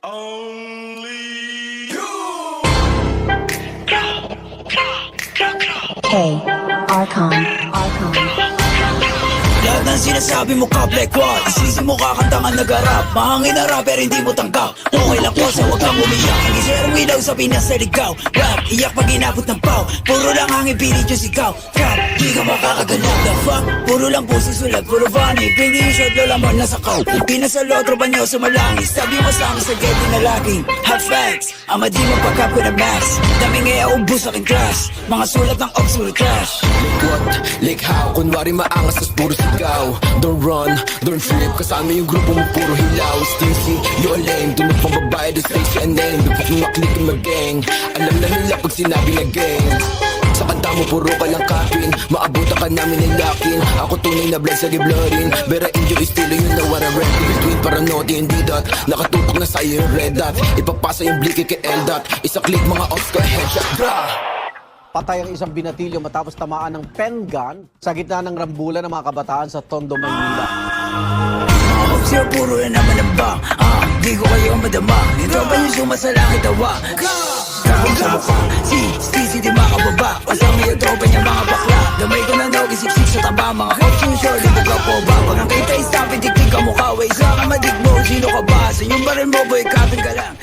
Only you. Hey, Archon. Lahat ng sinasabi mo ka black wall, isisi mo kakantangan nag-arap. Mahangin na rapper hindi mo tanggap. Okay lang ko sa huwag kang umiyak. Hindi serong ilaw sa Pinas na ligaw. Rap, iyak pag inabot ng pau. Puro lang hangin pilit yung sigaw. Rap, di ka makakagalaw. The fuck, puro lang puso sulat. Puro funny, bring yung shot, lola mo nasa kaw. Pinas sa lotro ba niyo sumalangis. Sabi mo sa akin sa ghetto na laging hot facts, ama di mo pagkap with a max. Daming ubus sa aking class. Mga sulat ng obscure crash. What? Like how? Kunwari maangas tas puro sigaw. Don't run, don't flip. Kasama yung grupo mo puro hilaw. Stingy, you a lame. Dunok pang babae, doon say siya name. Bipok mga click in mag-gang. Alam na nila pag sinabi na gang. Sa kanta mo puro ka lang kapin. Maabutan ka namin ng lakin. Ako tunay na blood sa giblorin. Bera injo estilo yun na what I read. Between paranoid hindi dot. Nakatutok na sa'yo yung red dot. Ipapasa yung blicky kay L-dot. Isa click mga ops ka headshot. Bra! Patay ang isang binatilyo matapos tamaan ng pen gun sa gitna ng rambulan ng mga kabataan sa Tondo, Maynila. Sir, puro na naman ang bang. Di ko kayo madama. Ito ba yung sumasalangit tawa? Kapag sa mukha, si di makababa. Kasama yung tropa niya mga bakla. Gamay ko na daw, kisiksik sa taba. Mga options, sure, dito ka po ba? Pag ang kita is tapin, tiktik ka mukha. Way sa ka madig mo, sino ka ba? Sa yung baril mo, boy, kapin ka lang.